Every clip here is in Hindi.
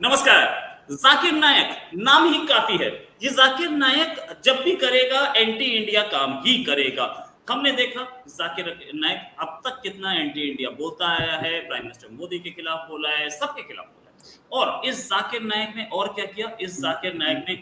नमस्कार। जाकिर नायक नाम ही काफी है। ये जाकिर नायक जब भी करेगा एंटी इंडिया काम ही करेगा। हमने देखा जाकिर नायक अब तक कितना एंटी इंडिया बोलता आया है, प्राइम मिनिस्टर मोदी के खिलाफ बोला है, सबके खिलाफ बोला है। और इस जाकिर नायक ने और क्या किया? इस जाकिर नायक ने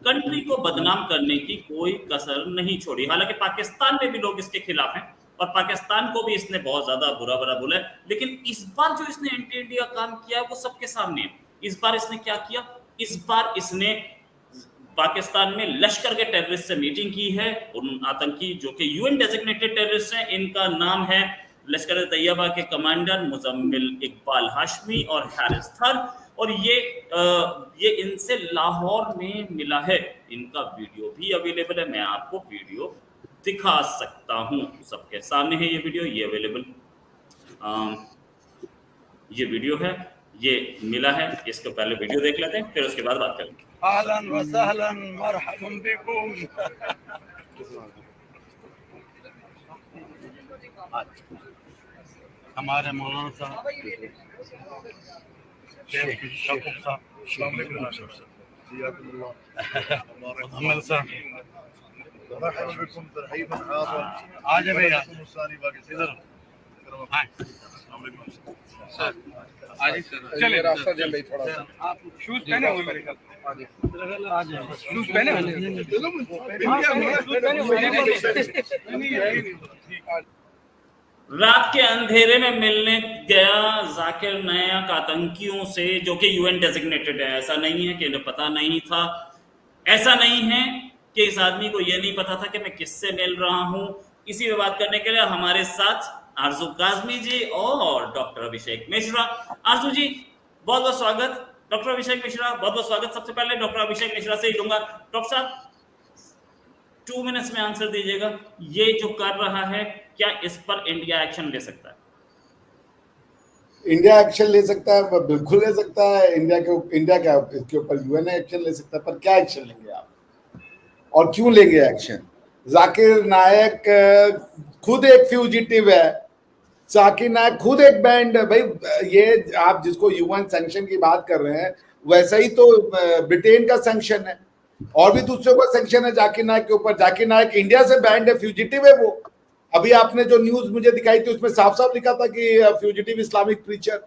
कंट्री को बदनाम करने की कोई कसर नहीं छोड़ी। हालांकि पाकिस्तान में भी लोग इसके खिलाफ हैं और पाकिस्तान को भी इसने बहुत ज्यादा बुरा बुरा बोला है, लेकिन इस बार जो इसने एंटी इंडिया काम किया है वो सबके सामने है। इस बार इसने क्या किया? इस बार इसने पाकिस्तान में लश्कर के टेररिस्ट से मीटिंग की है। उन आतंकी जो कि यूएन डेजिग्नेटेड टेररिस्ट हैं, इनका नाम है लश्कर तैयबा के कमांडर मुजम्मिल इकबाल हाशमी और हारिस थर। और ये इनसे लाहौर में मिला है। इनका वीडियो भी अवेलेबल है, मैं आपको वीडियो दिखा सकता हूं। सबके सामने है ये वीडियो, ये अवेलेबल ये वीडियो है, ये मिला है। इसको पहले वीडियो देख लेते हैं, फिर उसके बाद बात करेंगे। अहलन व सहलन मरहबन बिकुम। हमारे मौलाना साहब आज भैया चलिए रास्ता जल रही थोड़ा सा। आप शूज पहने हुए मेरे ख्याल शूज पहने रात के अंधेरे में मिलने गया जाकिर नायक आतंकियों से, जो कि यूएन डेजिग्नेटेड है। ऐसा नहीं है कि इन्हें पता नहीं था, ऐसा नहीं है कि इस आदमी को यह नहीं पता था कि मैं किससे मिल रहा हूं। इसी पे बात करने के लिए हमारे साथ आरजू काजमी जी और डॉक्टर अभिषेक मिश्रा। आरजू जी बहुत बहुत स्वागत, डॉक्टर अभिषेक मिश्रा बहुत बहुत स्वागत। सबसे पहले डॉक्टर अभिषेक मिश्रा से ही लूंगा। डॉक्टर साहब 2 मिनट्स में आंसर दीजिएगा, ये जो कर रहा है क्या इस पर इंडिया एक्शन ले सकता है? इंडिया एक्शन ले सकता है, बिल्कुल ले सकता है। इंडिया क्या इसके ऊपर यूएन एक्शन ले सकता है, पर क्या एक्शन लेंगे आप और क्यों लेंगे एक्शन? जाकिर नायक खुद एक फ्यूजिटिव है, जाकिर नायक खुद एक बैंड है। भाई ये आप जिसको यूएन सैंक्शन की बात कर रहे हैं, वैसा ही तो ब्रिटेन का सैंक्शन है और भी दूसरों का सैंक्शन है जाकिर नायक के ऊपर। जाकिर नायक इंडिया से बैंड है, फ्यूजिटिव है वो। अभी आपने जो न्यूज मुझे दिखाई थी उसमें साफ साफ लिखा था कि fugitive Islamic preacher,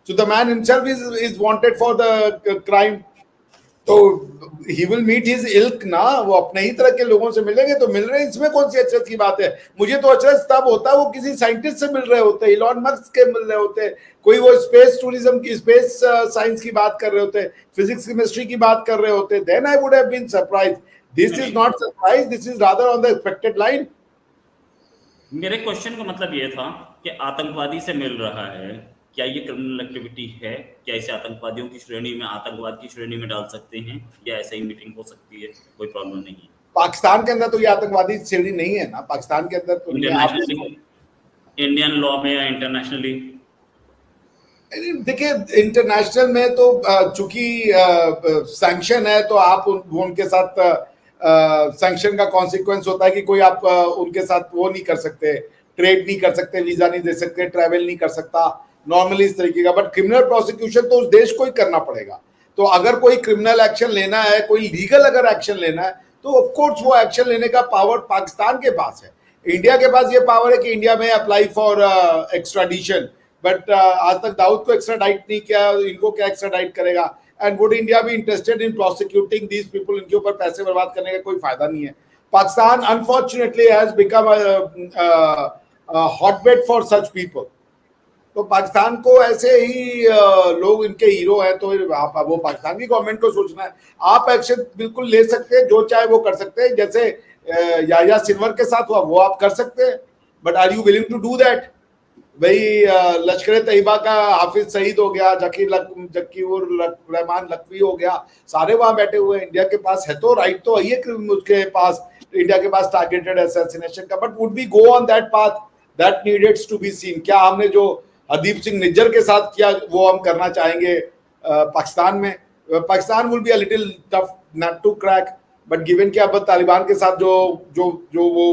so the man himself is wanted for the crime. तो ही विल मीट हिज इल्क ना, वो अपने ही तरह के लोगों से मिलेंगे तो मिल रहे हैं, इसमें कौन सी अचरज की बात है? मुझे तो अचरज तब होता है वो किसी साइंटिस्ट से मिल रहे होते, इलॉन मस्क के मिल रहे होते, कोई वो स्पेस टूरिज्म की, स्पेस साइंस की बात कर रहे होते, फिजिक्स केमिस्ट्री की बात कर रहे होते, then I would have been surprise. This is not surprise, this is rather on the expected line. मेरे क्वेश्चन का मतलब ये था कि आतंकवादी से मिल रहा है, क्या ये क्रिमिनल एक्टिविटी है? क्या इसे आतंकवादियों की श्रेणी में, आतंकवाद की श्रेणी में डाल सकते हैं, या ऐसे ही मीटिंग हो सकती है, कोई प्रॉब्लम नहीं है? पाकिस्तान के अंदर तो ये आतंकवादी श्रेणी नहीं है ना, पाकिस्तान के अंदर तो इंडियन लॉ में या इंटरनेशनली? देखिए इंटरनेशनल में तो चूंकि सैंक्शन है तो आप उनके साथ सैंक्शन का कॉन्सिक्वेंस होता है कि कोई आप उनके साथ वो नहीं कर सकते, ट्रेड नहीं कर सकते, वीजा नहीं दे सकते, ट्रैवल नहीं कर सकता नॉर्मली इस तरीके का। बट क्रिमिनल प्रोसिक्यूशन तो उस देश को ही करना पड़ेगा। तो अगर कोई क्रिमिनल एक्शन लेना है, कोई लीगल अगर एक्शन लेना है, तो ऑफ कोर्स वो एक्शन लेने का पावर पाकिस्तान के पास है। इंडिया के पास ये पावर है कि इंडिया में अप्लाई फॉर एक्स्ट्राडिशन, बट आज तक दाऊद को एक्स्ट्राडाइट नहीं किया, इनको क्या एक्स्ट्राडाइट करेगा? And would India be interested in prosecuting these people? इनके ऊपर पैसे बर्बाद करने का कोई फायदा नहीं है। Pakistan unfortunately has become hotbed for such people. तो पाकिस्तान को ऐसे ही लोग इनके हीरो हैं, तो आप वो पाकिस्तान की गवर्नमेंट को सोचना है। आप एक्शन बिल्कुल ले सकते हैं, जो चाहे वो कर सकते हैं, जैसे याहिया सिनवर के साथ हुआ वो आप कर सकते हैं, but are you willing to do that? भाई लश्कर तैयबा का हाफिज शहीद हो गया, जकीउर रहमान लखवी हो गया, सारे वहां बैठे हुए हैं। इंडिया के पास है तो राइट तो है उसके पास, इंडिया के पास टारगेटेड असैसिनेशन का, but would we go on that path? That needs to be seen. क्या हमने जो हरदीप सिंह निज्जर के साथ किया वो हम करना चाहेंगे पाकिस्तान में? Pakistan will be a little tough nut to crack, but given कि अब तालिबान के साथ जो वो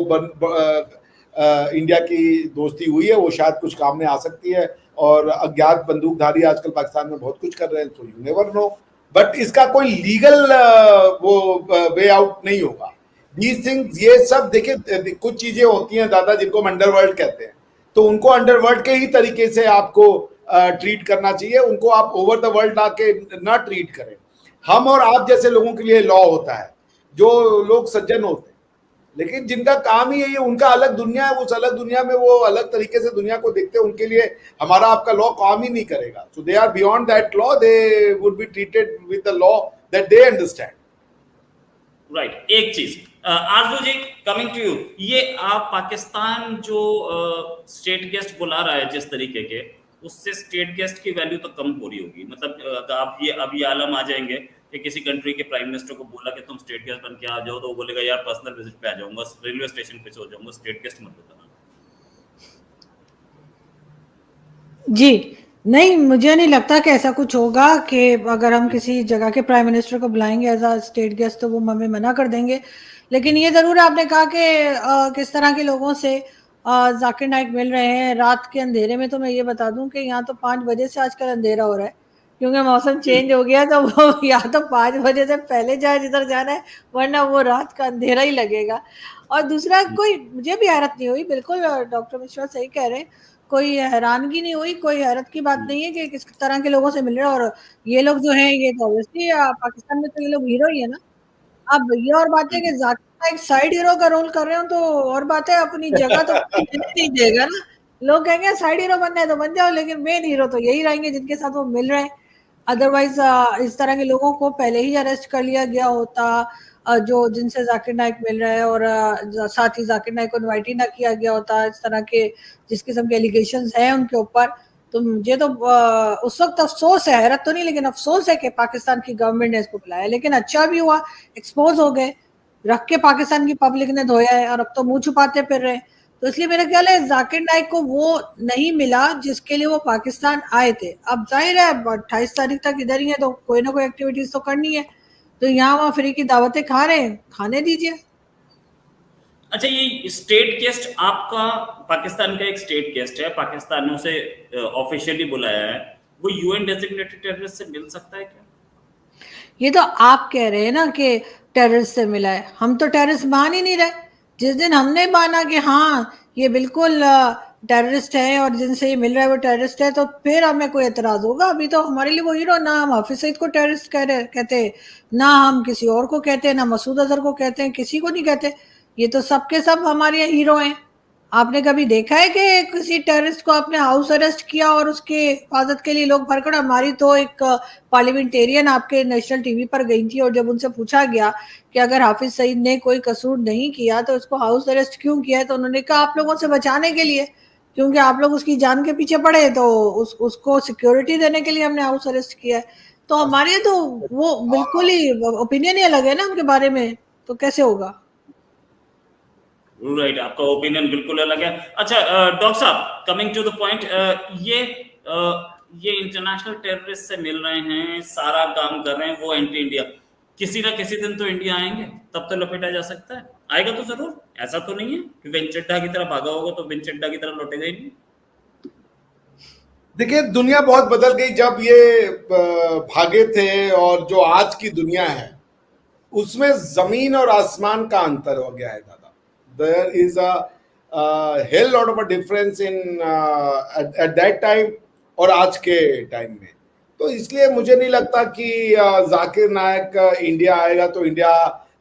इंडिया की दोस्ती हुई है वो शायद कुछ काम में आ सकती है। और अज्ञात बंदूकधारी आजकल पाकिस्तान में बहुत कुछ कर रहे हैं, तो यू नेवर नो। बट इसका कोई लीगल वो वे आउट नहीं होगा। दीज थिंग्स, ये सब देखिए कुछ चीजें होती हैं दादा जिनको हम अंडरवर्ल्ड कहते हैं, तो उनको अंडरवर्ल्ड के ही तरीके से आपको ट्रीट करना चाहिए, उनको आप ओवर द वर्ल्ड आके ना ट्रीट करें। हम और आप जैसे लोगों के लिए लॉ होता है, जो लोग सज्जन होते हैं, लेकिन जिनका काम ही यही है, उनका अलग दुनिया है, उस अलग दुनिया में वो अलग तरीके से दुनिया को देखते हैं, उनके लिए हमारा आपका लॉ काम ही नहीं करेगा। So they are beyond that law, they would be treated with the law that they understand. Right, एक चीज आरजू जी, कमिंग टू यू, ये आप पाकिस्तान जो स्टेट गेस्ट बुला रहा है जिस तरीके के, उससे स्टेट गेस्ट की वैल्यू तो कम हो रही होगी। मतलब आप ये अभी आलम आ जाएंगे कि किसी कंट्री के प्राइम मिनिस्टर को बोला कि तुम स्टेट गेस्ट बन के आ जाओ, तो वो बोलेगा यार पर्सनल विजिट पे आ जाऊंगा, रेलवे स्टेशन पे हो जाऊंगा, स्टेट गेस्ट मत बताना। जी नहीं, मुझे नहीं लगता कि ऐसा कुछ होगा कि अगर हम किसी जगह के प्राइम मिनिस्टर को बुलाएंगे एज अ स्टेट गेस्ट तो वो हमें मना कर देंगे। लेकिन ये जरूर आपने कहा कि किस तरह के लोगों से जाकिर नाइक मिल रहे हैं रात के अंधेरे में। तो मैं ये बता दूं कि यहाँ तो 5 बजे से आजकल अंधेरा हो रहा है, क्योंकि मौसम चेंज हो गया, तो वो या तो 5 बजे से पहले जाए जिधर जाना है, वरना वो रात का अंधेरा ही लगेगा। और दूसरा, कोई मुझे भी हैरत नहीं हुई, बिल्कुल डॉक्टर मिश्रा सही कह रहे हैं, कोई हैरानगी नहीं हुई, कोई हैरत की बात नहीं है कि किस तरह के लोगों से मिल रहे हैं। और ये लोग जो हैं, ये तो ऑब्वियसली पाकिस्तान में तो ये लोग हीरो ही है ना। अब ये और बात है कि जाकिर नाइक साइड हीरो का रोल कर रहे हो तो और बात है, अपनी जगह तो नहीं देगा ना। लोग कहेंगे साइड हीरो बनना है तो बन जाओ, लेकिन मेन हीरो तो यही रहेंगे जिनके साथ वो मिल रहे हैं। अदरवाइज इस तरह के लोगों को पहले ही अरेस्ट कर लिया गया होता, जो जिनसे जाकिर नाइक मिल रहा है, और साथ ही जाकिर नाइक को इन्वाइट ही ना किया गया होता इस तरह के जिस किस्म के एलिगेशंस हैं उनके ऊपर। तो मुझे तो उस वक्त अफसोस है, हैरत तो नहीं, लेकिन अफसोस है कि पाकिस्तान की गवर्नमेंट ने इसको बुलाया। लेकिन अच्छा भी हुआ, एक्सपोज हो गए, रख के पाकिस्तान की पब्लिक ने धोया है, और अब तो मुंह छुपाते फिर रहे हैं। तो इसलिए मेरा ख्याल है जाकिर नाइक को वो नहीं मिला जिसके लिए वो पाकिस्तान आए थे। अब जाहिर है 28 तारीख तक इधर ही है, तो कोई ना कोई एक्टिविटीज तो करनी है, तो यहाँ वहाँ फ्री की दावतें खा रहे हैं, खाने दीजिए। अच्छा, ये स्टेट गेस्ट आपका, पाकिस्तान का एक स्टेट गेस्ट है, पाकिस्तानों से ऑफिशियली बुलाया है, वो यूएन डेजिग्नेटेड टेररिस्ट से मिल सकता है क्या? ये तो आप कह रहे हैं ना कि टेररिस्ट से मिला है, हम तो टेररिस्ट मान ही नहीं रहे। जिस दिन हमने माना कि हाँ ये बिल्कुल टेररिस्ट है और जिनसे ये मिल रहा है वो टेररिस्ट है, तो फिर हमें कोई एतराज होगा। अभी तो हमारे लिए वो हीरो, ना हम हाफिज सईद को टेररिस्ट कहते, ना हम किसी और को कहते हैं, ना मसूद अजहर को कहते हैं, किसी को नहीं कहते। ये तो सबके सब हमारे हीरो हैं। आपने कभी देखा है कि किसी टेररिस्ट को आपने हाउस अरेस्ट किया और उसके हिफाजत के लिए लोग भरकड़? हमारी तो एक पार्लियामेंटेरियन आपके नेशनल टीवी पर गई थी, और जब उनसे पूछा गया कि अगर हाफिज सईद ने कोई कसूर नहीं किया तो उसको हाउस अरेस्ट क्यों किया है, तो उन्होंने कहा आप लोगों से बचाने के लिए, क्योंकि आप लोग उसकी जान के पीछे पड़े, तो उसको सिक्योरिटी देने के लिए हमने हाउस अरेस्ट किया है। तो हमारे तो वो बिल्कुल ही ओपिनियन ही अलग है ना उनके बारे में, तो कैसे होगा? राइट, आपका ओपिनियन बिल्कुल अलग है। अच्छा डॉक्टर साहब, कमिंग टू द पॉइंट, ये इंटरनेशनल टेररिस्ट से मिल रहे हैं, सारा काम कर रहे हैं, वो एंटी इंडिया, किसी ना किसी दिन तो इंडिया आएंगे, तब तो लपेटा जा सकता है। आएगा तो जरूर, ऐसा तो नहीं है कि वेंचड्डा की तरह भागा होगा तो वेंचड्डा की तरह लौटेगा ही नहीं। देखिए दुनिया बहुत बदल गई जब ये भागे थे, और जो आज की दुनिया है उसमें जमीन और आसमान का अंतर हो गया है दादा। There is a hell lot of a difference in at that time और आज के टाइम में। तो इसलिए मुझे नहीं लगता कि जाकिर नायक इंडिया आएगा तो India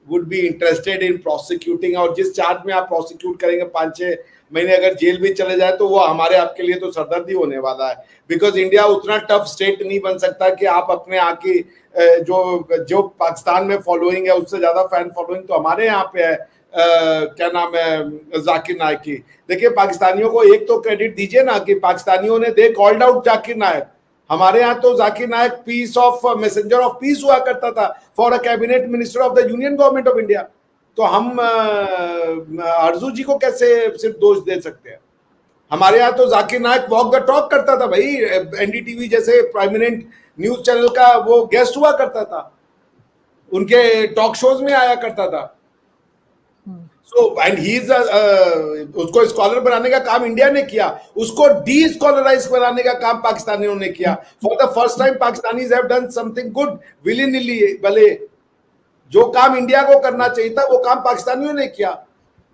would be interested in prosecuting, और जिस चार्ज में आप प्रोसिक्यूट करेंगे 5-6 महीने अगर जेल भी चले जाए तो वो हमारे आपके लिए तो सरदर्दी होने वाला है। बिकॉज इंडिया उतना टफ स्टेट नहीं बन सकता कि आप अपने यहाँ की जो पाकिस्तान में फॉलोइंग है उससे ज्यादा फैन फॉलोइंग तो हमारे यहाँ पे है। क्या नाम है जाकिर नायक की। देखिए पाकिस्तानियों को एक तो क्रेडिट दीजिए ना कि पाकिस्तानियों ने they called out Zakir Naik. हमारे यहाँ तो Zakir Naik peace of messenger of peace हुआ करता था for a cabinet minister of the union government of India. तो हम आरजू जी को कैसे सिर्फ दोष दे सकते हैं? हमारे यहाँ तो जाकिर नायक वॉक द टॉक करता था भाई, एनडीटीवी जैसे प्रोमिनेंट न्यूज चैनल का वो गेस्ट हुआ करता था, उनके टॉक शोज में आया करता था। सो एंड ही इज उसको स्कॉलर बनाने का काम इंडिया ने किया, उसको डी स्कॉलराइज बनाने का काम पाकिस्तानियों ने किया। For the first time Pakistanis have done something good willy nilly, भले जो काम इंडिया को करना चाहिए था वो काम पाकिस्तानियों ने किया।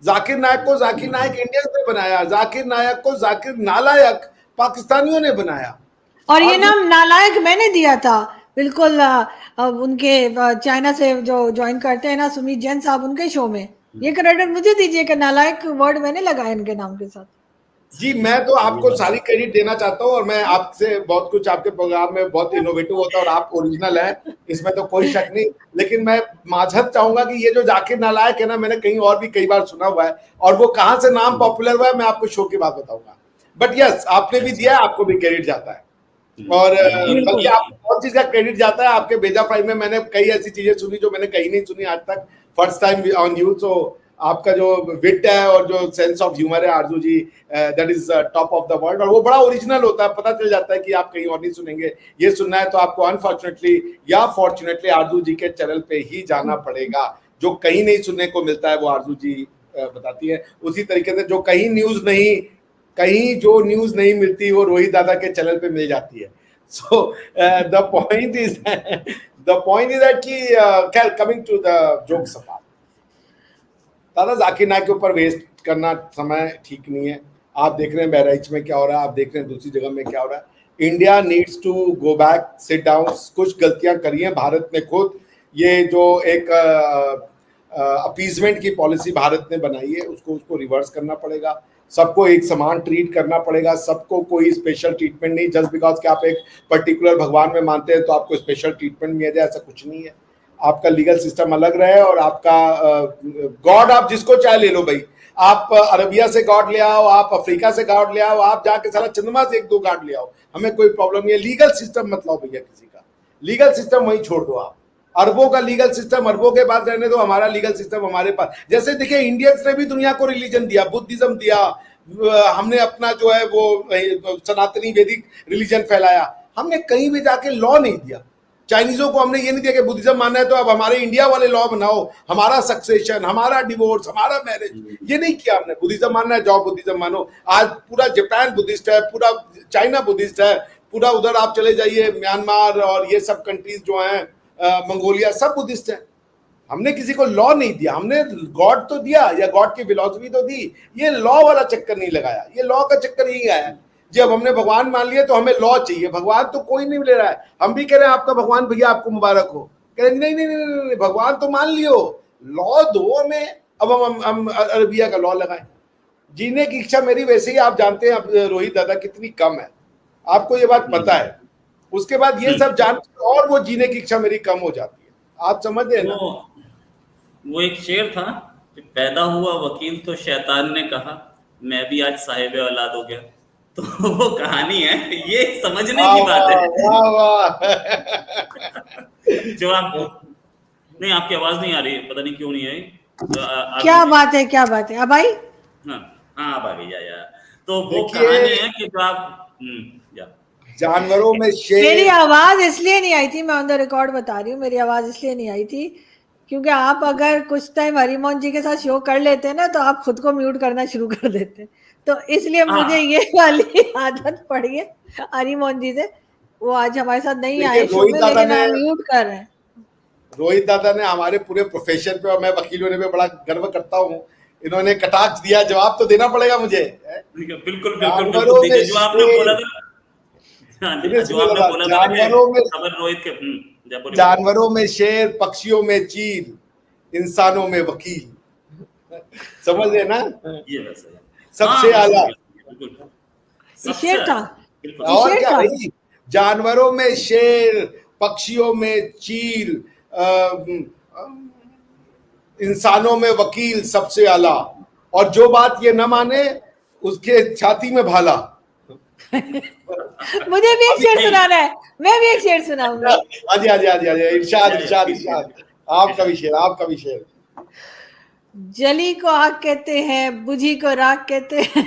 जाकिर नायक को जाकिर नायक इंडियंस ने बनाया, जाकिर नायक को जाकिर नालायक पाकिस्तानियों ने बनाया। और ये नाम नालायक मैंने दिया था, बिल्कुल उनके चाइना से जो ज्वाइन करते हैं ना सुमित जैन साहब, उनके शो में ये क्रेडिट मुझे दीजिए कि नालायक वर्ड मैंने लगाया इनके नाम के साथ। जी मैं तो आपको सारी क्रेडिट देना चाहता हूँ, और मैं आपसे बहुत कुछ आपके प्रोग्राम में बहुत इनोवेटिव होता है और आप ओरिजिनल है, इसमें तो कोई शक नहीं। लेकिन मैं माजहत चाहूंगा कि ये जो जाकिर नालायक है ना, मैंने कहीं और भी कई बार सुना हुआ है, और वो कहाँ से नाम पॉपुलर हुआ है मैं आपको शो के बाद बताऊंगा। बट यस, आपने भी दिया, आपको भी क्रेडिट जाता है, और बल्कि आपको बहुत चीज का क्रेडिट जाता है। आपके भेजा फाइल में मैंने कई ऐसी चीजें सुनी जो मैंने कहीं नहीं सुनी आज तक, फर्स्ट टाइम ऑन यू। सो आपका जो विट है और जो सेंस ऑफ ह्यूमर है Arzoo ji, that is top of the world, और वो बड़ा ओरिजिनल होता है। पता चल जाता है कि आप कहीं और नहीं सुनेंगे। ये सुनना है तो आपको अनफॉर्चुनेटली या फॉर्चुनेटली आरजू जी के चैनल पे ही जाना पड़ेगा। जो कहीं नहीं सुनने को मिलता है वो आरजू जी बताती है। उसी तरीके से जो कहीं जो न्यूज नहीं मिलती वो रोहित दादा के चैनल पे मिल जाती है। So the point is that कि coming to the jokes apart, दादा जाकिर नायक के ऊपर वेस्ट करना समय ठीक नहीं है। आप देख रहे हैं बहराइच में क्या हो रहा है, आप देख रहे हैं दूसरी जगह में क्या हो रहा है। India needs to go back, sit down. कुछ गलतियां करी हैं भारत ने खुद। ये जो एक अपीजमेंट की पॉलिसी भारत ने बनाई है उसको रिवर्स करना पड़ेगा। सबको एक समान ट्रीट करना पड़ेगा, सबको कोई स्पेशल ट्रीटमेंट नहीं। जस्ट बिकॉज कि आप एक पर्टिकुलर भगवान में मानते हैं तो आपको स्पेशल ट्रीटमेंट मिल जाए, ऐसा कुछ नहीं है। आपका लीगल सिस्टम अलग रहे, और आपका गॉड आप जिसको चाहे ले लो भाई। आप अरबिया से गॉड ले आओ, आप अफ्रीका से गॉड ले आओ, आप जाके सारा चंद्रमा से एक दो गॉड ले आओ, हमें कोई प्रॉब्लम नहीं है। लीगल सिस्टम मत लाओ भैया किसी का, लीगल सिस्टम वहीं छोड़ दो आप। अरबों का लीगल सिस्टम अरबों के पास रहने दो, हमारा लीगल सिस्टम हमारे पास। जैसे देखिए इंडियंस ने भी दुनिया को रिलीजन दिया, बुद्धिज्म दिया, हमने अपना जो है वो सनातनी वैदिक रिलीजन फैलाया, हमने कहीं भी जाके लॉ नहीं दिया। चाइनीजों को हमने ये नहीं दिया कि बुद्धिज्म मानना है तो अब हमारे इंडिया वाले लॉ बनाओ, हमारा सक्सेशन, हमारा डिवोर्स, हमारा मैरिज, ये नहीं किया हमने। बुद्धिज्म मानना है जाओ बुद्धिज्म मानो। आज पूरा जापान बुद्धिस्ट है, पूरा चाइना बुद्धिस्ट है, पूरा उधर आप चले जाइए म्यांमार और ये सब कंट्रीज जो हैं, मंगोलिया, सब बुद्धिस्ट है। हमने किसी को लॉ नहीं दिया, हमने गॉड तो दिया या गॉड की फिलॉसफी तो दी, ये लॉ वाला चक्कर नहीं लगाया। ये लॉ का चक्कर यही आया। जब हमने भगवान मान लिया तो हमें लॉ चाहिए। भगवान तो कोई नहीं ले रहा है, हम भी कह रहे हैं आपका भगवान भैया आपको मुबारक हो, कह रहे नहीं नहीं नहीं नहीं, भगवान तो मान लियो, लॉ दो हमें। अब हम अरबिया का लॉ लगाएं। जीने की इच्छा मेरी वैसे ही आप जानते हैं अब रोहित दादा कितनी कम है, आपको ये बात पता है। उसके बाद ये सब जान और वो जीने की इच्छा मेरी कम हो जाती है, आप समझ रहे हैं ना। वो एक शेर था कि पैदा हुआ वकील तो शैतान ने कहा मैं भी आज साहिब औलाद हो गया। तो वो कहानी है, ये समझने की बात है। वाह वाह। जो आप नहीं, आपकी आवाज नहीं आ रही, पता नहीं क्यों नहीं आई। क्या बात है, क्या बात है, अब आई? हाँ अब आ गई यार। तो वो कहानी है कि जो आप जानवरों में शेर। मेरी आवाज इसलिए नहीं आई थी, मैं ऑन द रिकॉर्ड बता रही हूँ, मेरी आवाज इसलिए नहीं आई थी क्योंकि आप अगर कुछ टाइम हरिमोहन जी के साथ शो कर लेते हैं ना तो आप खुद को म्यूट करना शुरू कर देते, तो इसलिए मुझे ये वाली आदत पड़ी है हरिमोहन जी से। वो आज हमारे साथ नहीं आए शो में, लेकिन हम म्यूट कर रहे हैं। रोहित दादा ने हमारे पूरे प्रोफेशन पे, और मैं वकील होने पे बड़ा गर्व करता हूँ, इन्होंने कटाक्ष दिया, जवाब तो देना पड़ेगा मुझे। बिल्कुल बिल्कुल, जो आपने बोला था, जानवरों में शेर, पक्षियों में चील, इंसानों में वकील। समझ रहे ना, ये सबसे आला शेर था। और क्या भाई, जानवरों में शेर, पक्षियों में चील, इंसानों में वकील, सबसे आला। और जो बात ये न माने उसके छाती में भाला। मुझे भी एक शेर सुनाना है, मैं भी एक शेर सुनाऊंगा। हाँ जी, इरशाद। आपका भी शेर। जली को आग कहते हैं, बुझी को राख कहते हैं,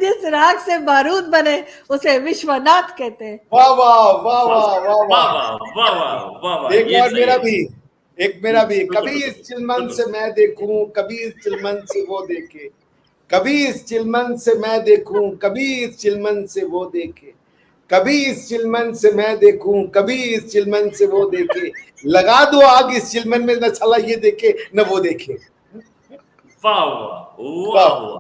जिस राख से बारूद बने उसे विश्वनाथ कहते हैं। वाह वाह वाह वाह वाह वाह। एक एक मेरा भी, कभी इस चिलमन से मैं देखूं, कभी इस चिलमन से वो देखे, कभी इस चिलमन से मैं देखूं, कभी इस चिलमन से वो देखे, कभी इस चिलमन से मैं देखूं, कभी इस चिलमन से वो देखे, लगा दो आग इस चिलमन में, न साला ये देखे न वो देखे। वाह वाह वाह वाह।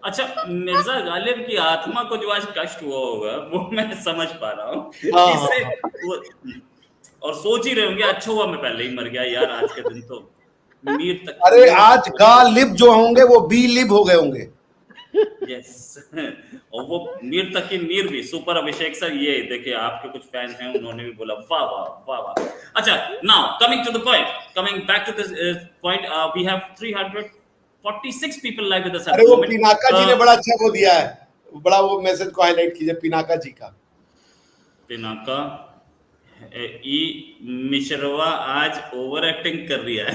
अच्छा, मिर्जा गालिब की आत्मा को जो आज कष्ट हुआ होगा वो मैं समझ पा रहा हूँ। इससे वो और सोच ही रहे होंगे, अच्छा हुआ मैं पहले ही मर गया यार, आज के दिन तो मीर तक। अरे आज गालिब जो होंगे वो बी लिब हो गए होंगे। यस और वो मीर तक की मीर भी सुपर अभिषेक सर, ये देखिए आपके कुछ फैन हैं, उन्होंने भी बोला वाह वाह वाह वाह। अच्छा, now coming to the point, coming back to this point, we have 346 people live with us. अरे वो पिनाका जी ने बड़ा अच्छा वो दिया है, बड़ा वो मैसेज को हाईलाइट कीजिए पिनाका जी का। पिनाका ई मिश्रवा आज ओवर एक्टिंग कर रही है।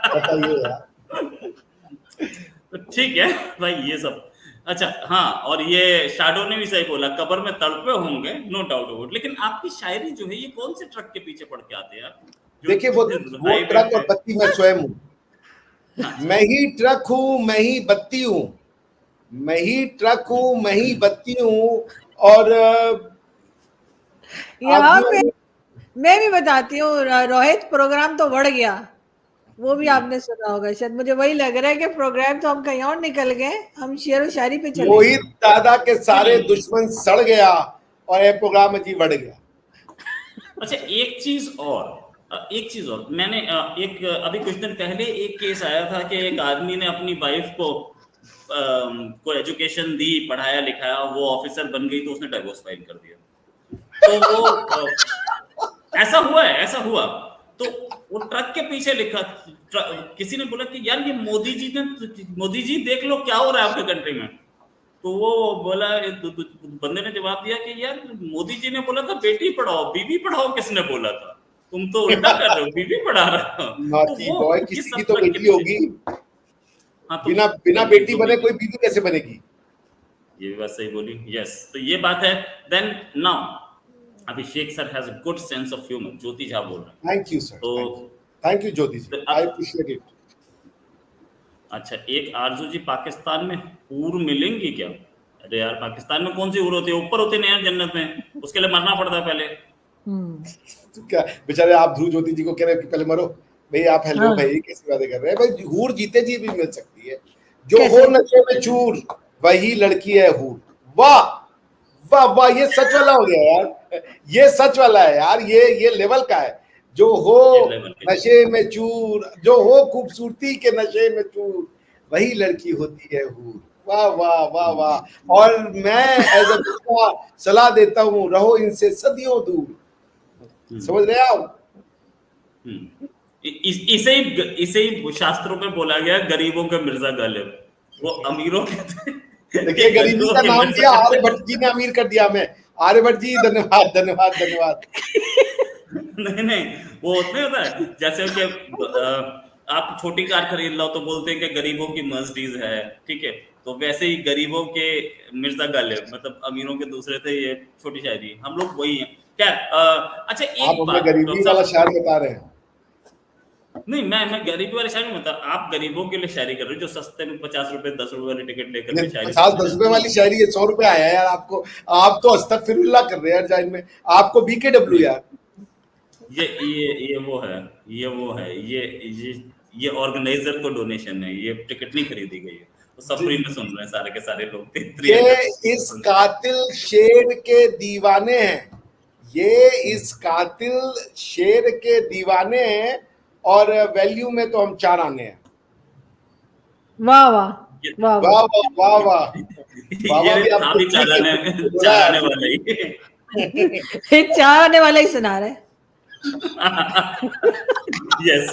बताइए यार। ठीक है भाई, ये सब अच्छा। हाँ, और ये शाडो ने भी सही बोला, कब्र में तड़पे होंगे, नो डाउट अबाउट, लेकिन आपकी शायरी जो है ये कौन से ट्रक के पीछे पड़ के आते हैं यार? देखिए वो ट्रक और बत्ती मैं स्वयं हूँ। मैं ही ट्रक हूँ, मैं ही बत्ती हूँ, मैं ही ट्रक हूँ, मैं ही बत्ती हूँ। और यहाँ पे मैं भी बताती हूँ, रोहित प्रोग्राम तो बढ़ गया, वो भी आपने सुना होगा शायद, मुझे वही लग रहा है कि प्रोग्राम तो हम कहीं और निकल गए, हम शेर व शायरी पे चले। मोहित दादा के सारे दुश्मन सड़ गया और ये प्रोग्राम अजीब बढ़ गया। अच्छा, एक चीज और मैंने एक अभी कुछ दिन पहले एक केस आया था कि एक आदमी ने अपनी वाइफ को एजुकेशन दी, पढ़ाया लिखाया, वो ऑफिसर बन गई तो उसने डिवोर्स फाइल कर दिया। तो वो ऐसा हुआ तो वो ट्रक के पीछे लिखा, किसी ने बोला कि यार ये मोदी जी देख लो क्या हो रहा है आपके कंट्री में। तो वो बोला, बंदे ने जवाब दिया कि यार मोदी जी ने बोला था बेटी पढ़ाओ, बीवी पढ़ाओ किसने बोला था, तुम तो उल्टा कर रहे हो, बीवी पढ़ा रहे हो। तो बॉय किसी की तो बेटी होगी। हाँ, तो बिना बेटी बने कोई बीवी कैसे बनेगी? ये भी बात सही बोली। यस, तो ये बात है। Then now Abhishek sir has a good sense of humour, Jyoti Jha बोल रहे हैं। Thank you sir, thank you Jyoti ji, I appreciate it. अच्छा, एक आरजू जी, पाकिस्तान में हूर मिलेंगी क्या? अरे यार, पाकिस्तान में कौन सी हूर होती है? ऊपर होती है जन्नत में, उसके लिए मरना पड़ता है पहले। तो क्या बेचारे आप ध्रुव ज्योति जी को कह रहे हो कि पहले मरो? भाई आप हेलो भाई, कैसी बातें कर रहे हैं भाई? हूर जीते जी भी मिल सकती है, जो हो नशे में चूर वही लड़की है हूर। वाह वाह वाह, ये सच वाला हो गया यार, ये सच वाला है यार, ये लेवल का है। जो हो नशे में चूर, जो हो खूबसूरती के नशे में चूर, वही लड़की होती है हूर। वाह वाह वाह वाह। और मैं एज अ सलाह देता हूँ, रहो इनसे सदियों दूर। समझ रहे आप? इसे ही शास्त्रों में बोला गया, गरीबों के मिर्जा गालिब, वो अमीरों के। देखिए गरीबी का नाम दिया आर्यभट्ट जी ने अमीर कर दिया हमें। आर्यभट्ट जी धन्यवाद धन्यवाद धन्यवाद। नहीं, वो उतने होता है जैसे कि आप छोटी कार खरीद लो तो बोलते हैं कि गरीबों की मर्सिडीज है, ठीक है, तो वैसे ही गरीबों के मिर्जा गालिब मतलब अमीरों के दूसरे थे। ये छोटी शायरी, हम लोग वही हैं। क्या अच्छा, एक बात गरीबी वाला शायर बता रहे हैं? नहीं, मैं गरीबी वाली शायरी मतलब, आप गरीबों के लिए शायरी कर रहे हो जो सस्ते में 50 रुपए 10 रुपए वाली टिकट लेकर के शायरी। 50-10 रुपए वाली शायरी है, 100 रुपए आया यार आपको। आप तो अस्तगफिरुल्लाह कर रहे हैं जाइन में, आपको बीकेडब्ल्यू यार। ये वो है, ये ऑर्गेनाइजर को डोनेशन है, ये टिकट नहीं खरीदी गई है, तो सब फ्री में सुन रहे हैं सारे के सारे लोग। ये इस कातिल शेर के दीवाने हैं, ये इस कातिल शेर के दीवाने हैं, और वैल्यू में तो हम 4 आने हैं। वाह वाह वाह वाह वाह वाह। ये भी 4 आने वाला ही 4 आने वाला ही सुना रहे। यस,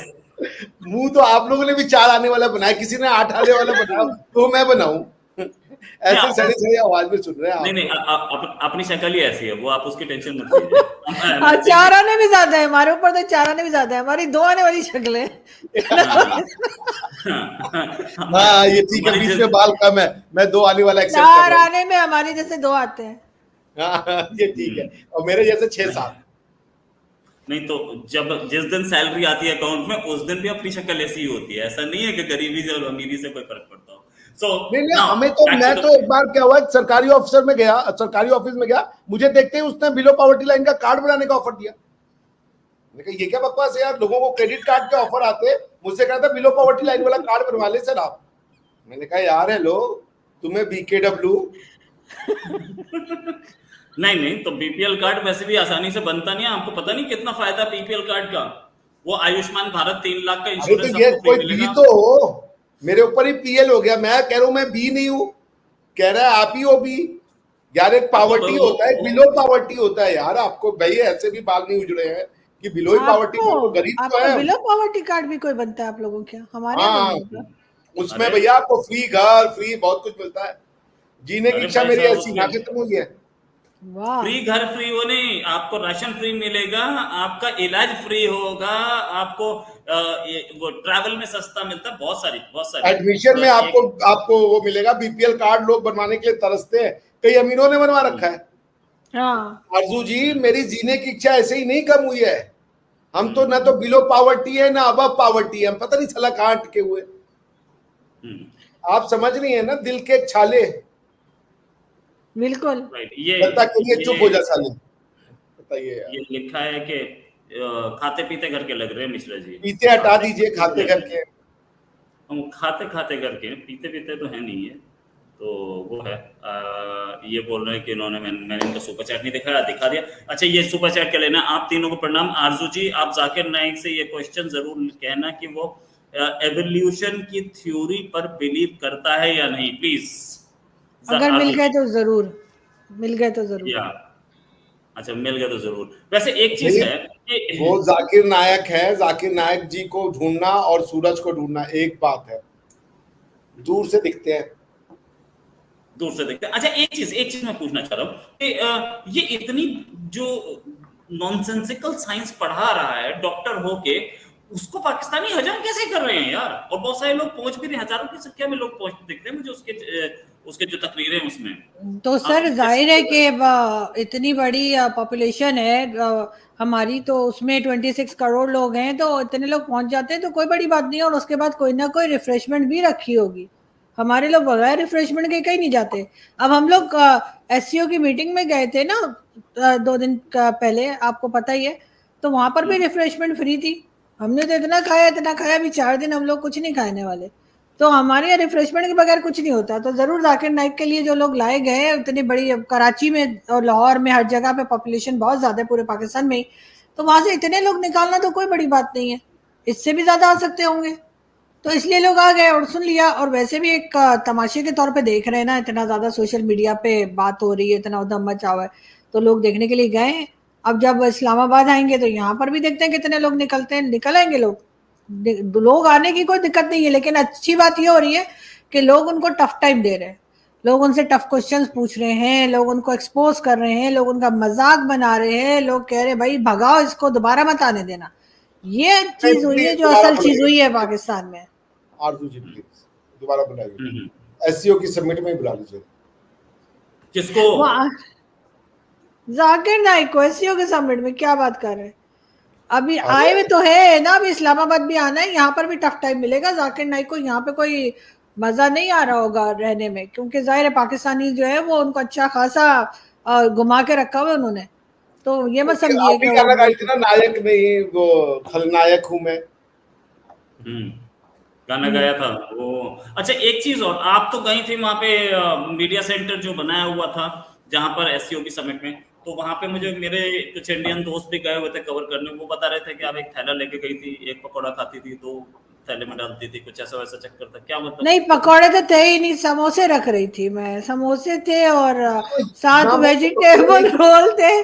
मुंह तो आप लोगों ने भी 4 आने वाला बनाया, किसी ने 8 आने वाला बनाया तो मैं बनाऊं? ऐसे सड़ी आवाज में सुन रहे हैं आप। नहीं, अपनी शक्ल ही ऐसी है, वो आप उसकी टेंशन मत लीजिए। 4 आने भी ज्यादा है हमारे ऊपर, तो 4 आने भी ज्यादा है, हमारी 2 आने वाली शक्ल है। हाँ ये ठीक है, बीच में बाल कम है, मैं 2 आने वाला एक्सेप्ट कर रहा हूं। 4 आने में हमारी जैसे 2 आते हैं। हाँ ये ठीक है, और मेरे जैसे 6-7। नहीं तो जब जिस दिन सैलरी आती है अकाउंट में उस दिन भी अपनी शक्ल ऐसी ही होती है, ऐसा नहीं है कि गरीबी से और अमीरी से कोई फर्क पड़ता हो। सो नहीं, हमें तो, मैं तो एक बार क्या हुआ, सरकारी ऑफिस में गया, मुझे देखते ही उसने बिलो पॉवर्टी लाइन का कार्ड बनाने का ऑफर दिया। मैंने कहा ये क्या बकवास है यार, लोगों को क्रेडिट कार्ड के ऑफर आते, मुझसे कहा था बिलो पॉवर्टी लाइन वाला कार्ड बनवा ले सर आप। मैंने कहा यार हेलो, तुम्हें BKW नहीं तो बीपीएल कार्ड वैसे भी आसानी से बनता नहीं है, आपको पता नहीं कितना फायदा बीपीएल कार्ड का। वो आयुष्मान भारत 3 लाख का इंश्योरेंस तो ये कोई बी तो हो, मेरे ऊपर ही PL हो गया, मैं कह रहा हूं मैं बी नहीं हूं, कह रहा है आप ही हो बी। यार एक पावर्टी होता है, बिलो पावर्टी होता है यार, आपको भाई ऐसे भी बाल नहीं उजड़े हैं कि बिलो ही पावर्टी में तो गरीब तो है। बिलो पावर्टी कार्ड भी कोई बनता है आप लोगों के? हमारे यहाँ तो नहीं बनता। उसमें भैया आपको फ्री घर, फ्री बहुत कुछ मिलता है, जीने की इच्छा मेरी ऐसी ना खत्म हुई है। फ्री घर, फ्री वो नहीं, आपको राशन फ्री मिलेगा, आपका इलाज फ्री होगा, आपको वो ट्रैवल में सस्ता मिलता है, बहुत सारी एडमिशन में आपको वो मिलेगा। बीपीएल कार्ड लोग बनवाने के लिए तरसते हैं, कई अमीरों ने बनवा रखा है। आरजू जी, मेरी जीने की इच्छा ऐसे ही नहीं कम हुई है, हम तो ना तो बिलो पावर्टी है ना अबव पावर्टी है, हम पता नहीं चला कहां अटके हुए। आप समझ रही है ना, दिल के छाले। बिल्कुल जनता के लिए चुप हो जा साले। बताइए ये लिखा है कि खाते पीते घर के लग रहे हैं मिश्रा जी। पीते हटा दीजिए, खाते घर के, हम खाते घर के, पीते पीते तो है नहीं है। तो वो है ये बोल रहे हैं कि इन्होंने मैंने इनका सुपर चैट नहीं दिखा दिया। अच्छा, ये सुपर चैट क्या लेना, आप तीनों को प्रणाम। आरजू जी, आप जाकिर नाइक से ये क्वेश्चन जरूर कहना कि वो एवोल्यूशन की थ्योरी पर बिलीव करता है या नहीं, प्लीज। अगर मिल गए तो जरूर, मिल गए तो जरूर। अच्छा, मिल गए तो जरूर। वैसे एक चीज है कि वो जाकिर नायक है, जाकिर नायक जी को ढूंढना और सूरज को ढूंढना एक बात है, दूर से दिखते हैं, दूर से देखते हैं। अच्छा, एक चीज मैं पूछना चाह रहा हूँ कि ये इतनी जो नॉनसेंसिकल साइंस पढ़ा रहा है डॉक्टर होके, उसको पाकिस्तानी हजम कैसे कर रहे हैं यार? और बहुत सारे लोग पहुंच भी रहे, हजारों की संख्या में लोग पहुंचते दिखते हैं मुझे उसके जो तकरीरें उसमें। तो सर जाहिर है कि इतनी बड़ी पॉपुलेशन है हमारी, तो उसमें 26 करोड़ लोग हैं, तो इतने लोग पहुंच जाते हैं तो कोई बड़ी बात नहीं है। और उसके बाद कोई ना कोई रिफ्रेशमेंट भी रखी होगी। हमारे लोग बगैर रिफ्रेशमेंट के कहीं नहीं जाते। अब हम लोग SCO की मीटिंग में गए थे ना 2 दिन पहले, आपको पता ही है, तो वहां पर भी रिफ्रेशमेंट फ्री थी। हमने तो इतना खाया, अभी 4 दिन हम लोग कुछ नहीं खाने वाले। तो हमारे यहाँ रिफ्रेशमेंट के बगैर कुछ नहीं होता। तो जरूर जाकिर नाइक के लिए जो लोग लाए गए हैं, इतनी बड़ी कराची में और लाहौर में हर जगह पे पॉपुलेशन बहुत ज्यादा है पूरे पाकिस्तान में, तो वहां से इतने लोग निकालना तो कोई बड़ी बात नहीं है, इससे भी ज्यादा आ सकते होंगे। तो इसलिए लोग आ गए और सुन लिया। और वैसे भी एक तमाशे के तौर पे देख रहे हैं ना, इतना ज्यादा सोशल मीडिया पे बात हो रही है, इतना उधम मचा हुआ है, तो लोग देखने के लिए गए। अब जब इस्लामाबाद आएंगे तो यहाँ पर भी देखते हैं कितने लोग निकलते हैं, निकल आएंगे लोग आने की कोई दिक्कत नहीं है। लेकिन अच्छी बात ये हो रही है कि लोग उनको टफ टाइम दे रहे हैं, लोग उनसे टफ क्वेश्चंस पूछ रहे हैं, लोग उनको एक्सपोज कर रहे हैं, लोग उनका मजाक बना रहे हैं, लोग कह रहे हैं भाई भगाओ इसको, दोबारा मत आने देना। ये चीज हुई है जो असल चीज हुई है पाकिस्तान में। आरजू जी प्लीज दोबारा बुलाइए, SCO की समिट में बुला लीजिए। किसको? जाकिर नाइक को SCO के समिट में? क्या बात कर रहे हैं, अभी आए हुए तो है ना, अभी इस्लामाबाद भी आना है, यहाँ पर भी टफ टाइम मिलेगा जाकिर नाइक को। यहाँ पे कोई मजा नहीं आ रहा होगा रहने में, क्योंकि जाहिर है पाकिस्तानी जो है वो उनको अच्छा खासा घुमा के रखा हुआ उन्होंने। तो ये मत समझिए कि नायक नहीं, वो खलनायक हूं मैं। गाना गाया था वो। अच्छा, एक चीज और, आप तो गई थी वहां पे मीडिया सेंटर जो बनाया हुआ था जहां पर SCO की समिट में, तो वहां पे मुझे मेरे कुछ इंडियन दोस्त भी गए हुए थे कवर करने। वो बता रहे थे कि आप एक थैला लेके गई थी, एक पकौड़ा खाती थी, 2 थैले में डालती थी, कुछ ऐसा वैसा चक्कर था, क्या मतलब? नहीं, पकौड़े तो थे ही नहीं, समोसे रख रही थी मैं। समोसे थे और 7 वेजिटेबल रोल थे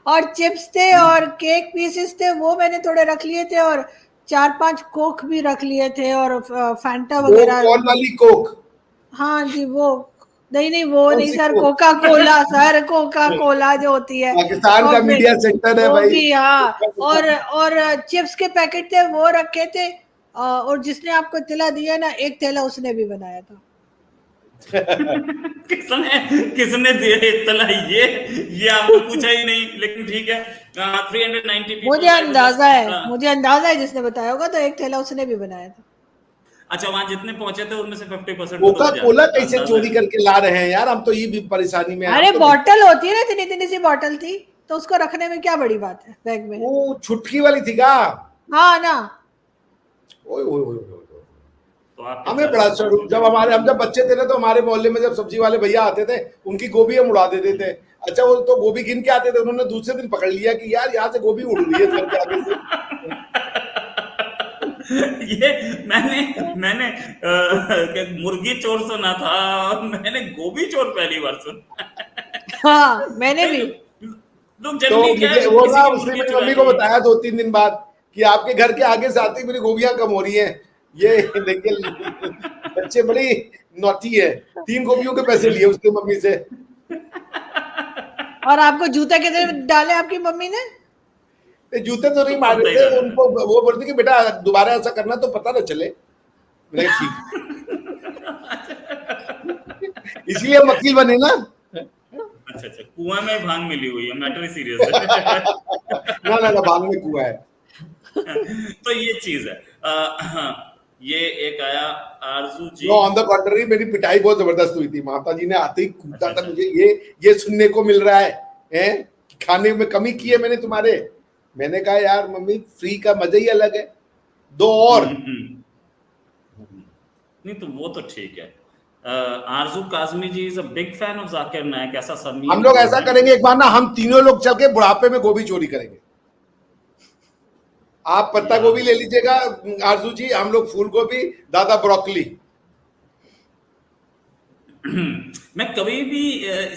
और चिप्स थे और केक पीसेस थे, वो मैंने थोड़े रख लिए थे, और 4-5 कोक भी रख लिए थे और फैंटा वगैरह। कौन वाली कोक? हाँ जी, वो नहीं वो नहीं sir, Coca Cola sir, Coca Cola जो होती है पाकिस्तान का मीडिया सेंटर है भाई। हाँ, और चिप्स के पैकेट थे वो रखे थे। और जिसने आपको इत्तला दिया ना, एक थैला उसने भी बनाया था। किसने दिया इत्तला, ये आपने पूछा ही नहीं, लेकिन ठीक है। 390 मुझे अंदाजा है जिसने बताया होगा, तो एक थैला उसने भी बनाया था। अच्छा, वहां जितने पहुंचे थे उनमें से 50% कोका कोला कैसे चोरी करके ला रहे हैं यार, हम तो ये भी परेशानी में। अरे बॉटल होती है ना, इतनी इतनी सी बॉटल थी, तो उसको रखने में क्या बड़ी बात है बैग में। वो छुटकी वाली थी क्या? हाँ ना। ओए ओए ओए ओए। तो हमें बड़ा शौक, जब हम जब बच्चे थे ना, तो हमारे मोहल्ले में जब सब्जी वाले भैया आते थे, उनकी गोभी हम उड़ा देते थे। अच्छा, वो तो गोभी गिन के आते थे, उन्होंने दूसरे दिन पकड़ लिया कि यार यहाँ से गोभी उड़ रही है घर के आगे से। ये मैंने मुर्गी चोर सुना था, मैंने गोभी चोर पहली बार सुना। हाँ मैंने भी। लोग तो जनरली क्या है, वो ना, किसी की उसने मुर्गी मेरी चुरा मम्मी को ली। बताया 2-3 दिन बाद कि आपके घर के आगे से आती मेरी गोभियां कम हो रही हैं। ये देखिए, बच्चे बड़ी नॉटी है। 3 गोभियों के पैसे लिए उसकी मम्मी से। और आपको जूते कितने डाले आपकी मम्मी ने? जूते तो नहीं मार रहे थे उनको, वो बोलती कि बेटा दोबारा ऐसा करना तो पता ना चले। मैंने कहा ठीक। इसलिए हम वकील बने ना। अच्छा, कुआं में भांग मिली हुई है, मैटर सीरियस है। ना भांग में कुआं है। तो ये चीज है। ये एक आया आरजू जी। ऑन द कॉन्ट्ररी, मेरी पिटाई बहुत जबरदस्त हुई थी। माता जी ने आते ही कूटा था मुझे, ये सुनने को मिल रहा है खाने में कमी की है मैंने तुम्हारे। मैंने कहा यार मम्मी, फ्री का मजा ही अलग है, 2 और। नहीं तो वो तो ठीक है। Arzoo Kazmi ji is a big fan of Zakir Naik. ऐसा समीर, हम लोग ऐसा करेंगे एक बार ना, हम तीनों लोग चल के बुढ़ापे में गोभी चोरी करेंगे। आप पत्ता गोभी ले लीजिएगा आरजू जी, हम लोग फूल गोभी, दादा ब्रोकली। मैं कभी भी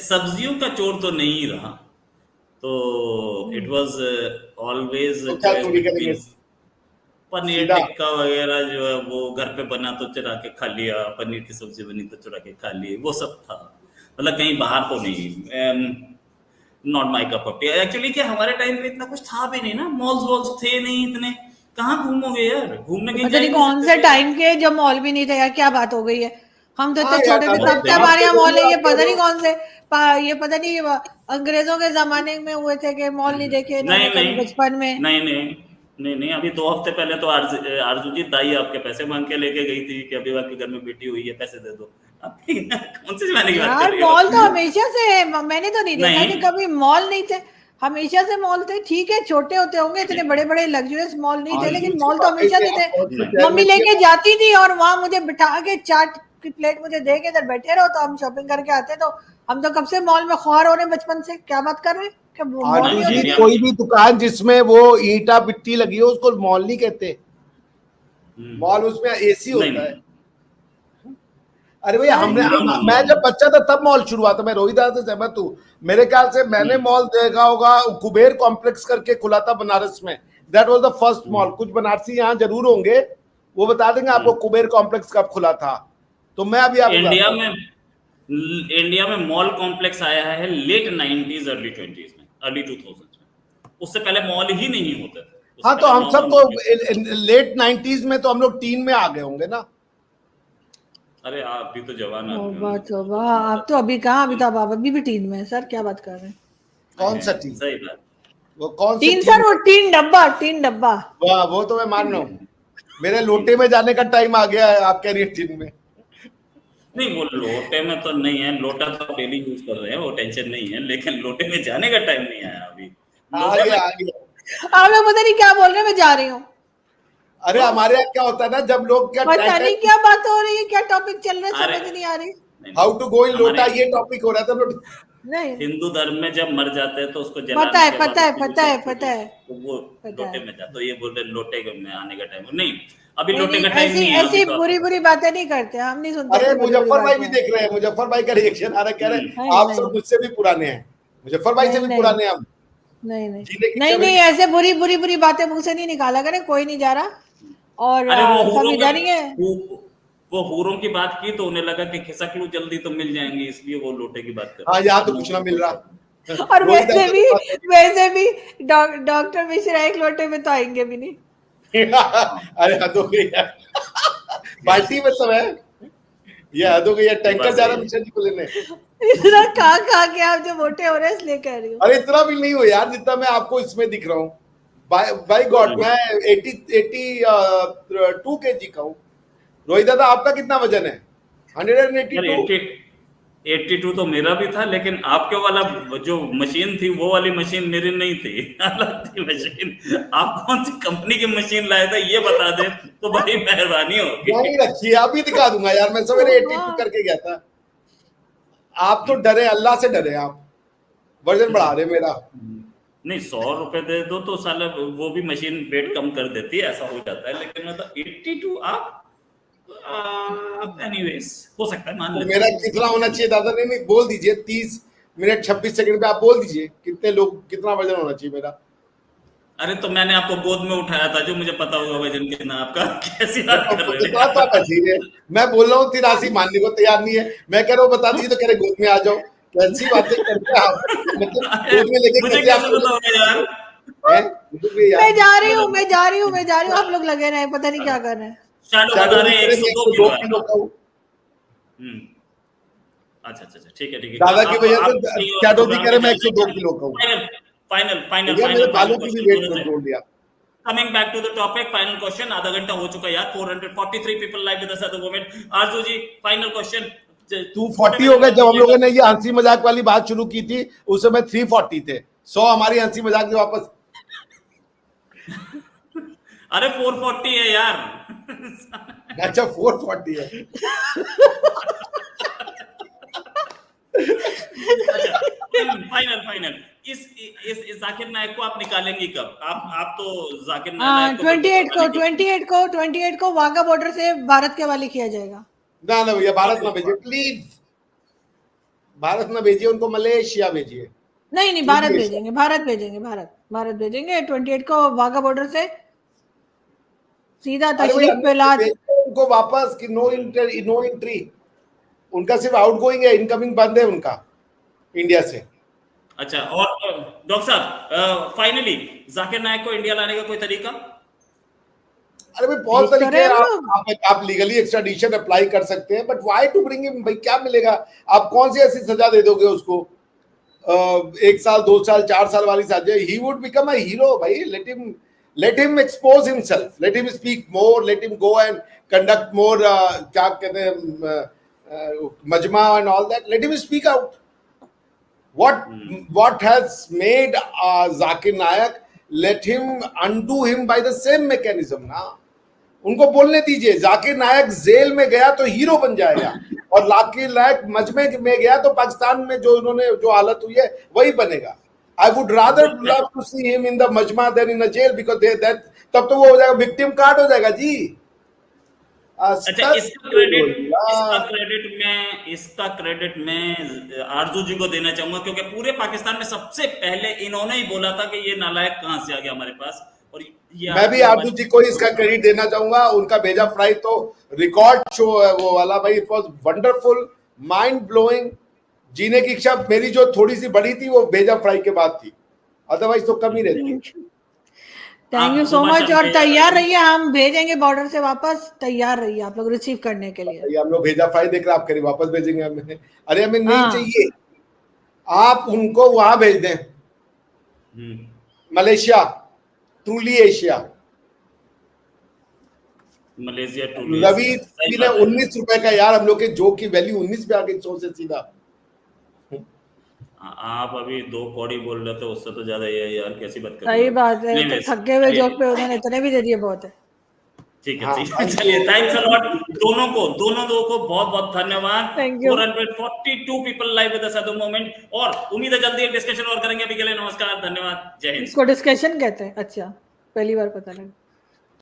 सब्जियों का चोर तो नहीं रहा, तो इट वाज ऑलवेज तो क्या चोरी करेंगे? पनीर सीधा। टिक्का वगैरह जो है वो घर पे बना तो चुरा के खा लिया, पनीर की सब्जी बनी तो चुरा के खा ली, वो सब था। मतलब कहीं बाहर तो नहीं। Not my cup of T actually. क्या हमारे टाइम पे इतना कुछ था भी नहीं ना, मॉल्स वॉल्स थे नहीं इतने, कहाँ घूमोगे यार, घूमने कहीं पता नहीं कौन से टाइम के जब मॉल भी नहीं थे यार, क्या बात हो गई है। हम तो इतने छोटे थे तब से हमारे यहाँ मॉल है, ये पता नहीं कौन से, ये पता नहीं अंग्रेजों के जमाने में हुए थे कि मॉल नहीं देखे इन्होंने कभी बचपन में। नहीं, अभी 2 हफ्ते पहले तो आरजू जी दाई आपके पैसे मांग के लेके गई थी कि अभी आपके घर में बेटी हुई है, पैसे दे दो। कौन सी जमाने की बात कर रही हो? मॉल तो हमेशा से है, मैंने तो नहीं देखा कि कभी मॉल नहीं थे, हमेशा से मॉल थे। ठीक है, छोटे होते होंगे, इतने बड़े बड़े लग्जरियस मॉल नहीं थे, लेकिन मॉल तो हमेशा से थे। मम्मी लेके जाती थी और वहां मुझे बिठा के चाट की प्लेट मुझे दे के इधर बैठे रहो, तो हम शॉपिंग करके आते। तो हम तो कब से मॉल में ख्वार हो रहे हैं बचपन से, क्या बात कर रहे हैं? कोई भी दुकान जिसमें वो ईंटा मिट्टी लगी हो उसको मॉल नहीं कहते। मॉल उसमें एसी होता है। अरे भैया, मैं जब बच्चा था तब मॉल शुरू हुआ था। मैं रोहित दादा से सहमत हूँ। मेरे ख्याल से मैंने मॉल देखा होगा, कुबेर कॉम्प्लेक्स करके खुला था बनारस में। That was the first mall. कुछ बनारसी यहाँ जरूर होंगे, वो बता देंगे आपको कुबेर कॉम्प्लेक्स कब खुला था। तो मैं अभी इंडिया में मॉल कॉम्प्लेक्स आया है लेट 90s अर्ली 20s में, अर्ली 2000s में। उससे पहले मॉल ही नहीं होते थे। हाँ, तो हम सब तो लेट 90s में तो हम लोग टीन में आ गए होंगे ना। अरे आप भी तो जवान आदमी हो। आप तो अभी कहाँ, अभी तो आप अभी भी टीन में है सर, क्या बात कर रहे हैं? कौन सा टीन? सही बात। वो कौन सा टीन सर? वो टीन डब्बा। वाह, वो तो मैं मान रहा हूँ। मेरे लोटे में जाने का टाइम आ गया है, आप कह रही है टीन में। नहीं, वो लोटे में तो नहीं है, लोटा तो डेली यूज कर रहे हैं, वो टेंशन नहीं है, लेकिन लोटे में जाने का टाइम नहीं आया अभी। आ गया। आप लोग पता नहीं क्या बोल रहे हैं, मैं जा रही हूँ। अरे हमारे यहाँ क्या होता है ना, जब लोग क्या पता नहीं क्या बात हो रही है, क्या टॉपिक चल रहा है, समझ नहीं आ रही। हाउ टू गो इन लोटा, ये टॉपिक हो रहा था। नहीं, हिंदू धर्म में जब मर जाते हैं तो उसको पता है तो वो लोटे में जाता। तो ये बोल रहे लोटे में आने का टाइम नहीं, अभी लोटे का टाइम नहीं है। ऐसी बुरी बातें नहीं करते, हम नहीं सुनते। अरे मुजफ्फर भाई भी देख रहे हैं, मुजफ्फर भाई का रिएक्शन आ रहा है, कह रहे हैं आप सब मुझसे भी पुराने हैं। मुजफ्फर भाई से भी पुराने हम। नहीं, ऐसे बुरी बातें मुंह से नहीं निकाला करें, कोई नहीं जा रहा। और सब इधर ही है। वो हूरों की बात की तो उन्हें लगा कि खिसक लूं जल्दी तो मिल जाएंगी, इसलिए वो लोटे की बात कर। हाँ, यहाँ तो कुछ ना मिल रहा। और वैसे भी डॉक्टर मिश्रा एक लोटे में तो आएंगे भी नहीं। अरे हद हो गई यार। बाल्टी में सब है, ये हद हो गई है, टैंकर जा रहा है मिश्रा जी को लेने। इतना खा के आप जो मोटे हो रहे हैं इसलिए कह रही हूँ। अरे इतना भी नहीं हो यार जितना मैं आपको इसमें दिख रहा हूँ। बाय गॉड मैं 82 kg का हूँ। रोहित दादा आपका कितना वजन है? 182। 82 तो मेरा भी था, लेकिन आपके वाला जो मशीन थी वो वाली मशीन मेरी नहीं थी, अलग थी मशीन। आप कौन सी कंपनी की मशीन लाए थे ये बता दे तो बड़ी मेहरबानी होगी। नहीं रखी है, अभी दिखा दूंगा यार। मैं सवेरे 82 करके गया था। आप तो डरे, अल्लाह से डरे आप, वजन बढ़ा रहे मेरा। नहीं 100 रुपए दे दो तो साला वो भी मशीन वेट कम कर देती है, ऐसा हो जाता है। लेकिन मतलब 82 आप एनीवेज हो सकता है, मान तो लेते मेरा कितना होना चाहिए दादा? नहीं बोल दीजिए। 30 मिनट 26 सेकंड पे आप बोल दीजिए कितने लोग, कितना वजन होना चाहिए मेरा? अरे तो मैंने आपको गोद में उठाया था, जो मुझे पता होगा वजन कितना आपका। कैसी बात कर रहे कितना तो आप अजीब है। मैं बोल रहा हूँ 83 मानने को तैयार नहीं है। मैं कह रहा हूँ बता दीजिए तो कह रहे गोद में आ जाओ। कैसी बातें करते हैं आप? मतलब गोद में लेके मुझे कैसे आप? कैसे पता होगा यार? मैं जा रही हूँ, आप लोग लगे रहे, पता नहीं क्या कर रहे हैं। शैडो बता रहे हैं 102 किलो है। अच्छा ठीक है दादा की वजह से शैडो जी कह रहे मैं 102 किलो का हूँ। फाइनल मेरे बालों की भी वेट कंट्रोल दिया। Coming back to the topic, final question। आधा घंटा हो चुका यार। 443 people live with us at the moment। Aarzoo ji final question. 240 हो गए। जब हम लोगों ने ये हंसी मजाक वाली बात शुरू की थी उस समय 340 थे। 100 हमारी हंसी मजाक की वापस। अरे 440 है यार। अच्छा 440 है। फाइनल इस जाकिर नायक को आप निकालेंगी कब? आप तो जाकिर नायक को 28 को वाघा बॉर्डर से भारत के हवाले किया जाएगा। ना भैया, भारत ना भेजिए प्लीज। भारत ना भेजिए उनको, मलेशिया भेजिए। नहीं भारत भेजेंगे। भारत भेजेंगे 28 को वाघा बॉर्डर से सीधा तशरीफ पे ला उनको वापस कि नो एंट्री। उनका सिर्फ आउटगोइंग है, इनकमिंग बंद है उनका इंडिया से। अच्छा, और डॉक्टर साहब फाइनली जाकिर नायक को इंडिया लाने का कोई तरीका? अरे भाई बहुत तरीके हैं। आप लीगली एक्स्ट्राडिशन अप्लाई कर सकते हैं, but why to bring him? भाई क्या मिलेगा? आप कौन सी ऐसी सजा दे दोगे उसको? 1 साल 2 साल 4 साल वाली सजा? He would become a hero भाई। Let him expose himself, let him speak more, let him go and conduct more, क्या कहते हैं, मजमा and all that. Let him speak out. What has made Zakir Naik? Let him undo him by the same mechanism ना। उनको बोलने दीजिए। जाकिर नायक जेल में गया तो हीरो बन जाएगा, और जाकिर नायक मजमे में गया तो पाकिस्तान में जो उन्होंने जो हालत हुई है वही बनेगा। I would rather love to see him in the majma than in a jail, because तब तो वो हो जाएगा, विक्टिम कार्ड हो जाएगा जी। अच्छा, इसका क्रेडिट मैं आरजू जी को देना चाहूंगा, क्योंकि पूरे पाकिस्तान में सबसे पहले इन्होंने ही बोला था कि ये नालायक कहां से आ गया हमारे पास। और ये मैं भी आरजू जी को इसका क्रेडिट देना चाहूंगा। उनका भेजा फ्राई तो रिकॉर्ड शो है वो वाला भाई। It was wonderful, mind blowing. जीने की इच्छा मेरी जो थोड़ी सी बड़ी थी वो भेजा फ्राई के बाद थी, अदरवाइज तो कम ही रहती। Thank you so much. और तैयार रहिए, हम भेजेंगे बॉर्डर से वापस। तैयार रहिए आप लोग रिसीव करने के लिए। हम लोग भेजा फ्राई देख रहे, आप करिए वापस भेजेंगे हमें। अरे हमें नहीं चाहिए, आप उनको वहां भेज दें, Malaysia, truly Asia. Malaysia Ravi ने 19 रुपए का यार, हम लोग के जो की वैल्यू 19 पे आ गई 100 से सीधा। आप अभी 2 कौड़ी बोल रहे थे, उससे तो ज्यादा ये यार कैसी बात कर रहे हो? सही बात है, तो थके हुए जोक पे उन्होंने इतने भी दे दिए, बहुत है। ठीक है चलिए, थैंक्स अ लॉट दोनों को बहुत बहुत धन्यवाद। 442 people live with us at the moment, और उम्मीद है जल्दी एक डिस्कशन और करेंगे। अभी के लिए नमस्कार, धन्यवाद, जय हिंद। इसको डिस्कशन कहते हैं? अच्छा, पहली बार पता लगा।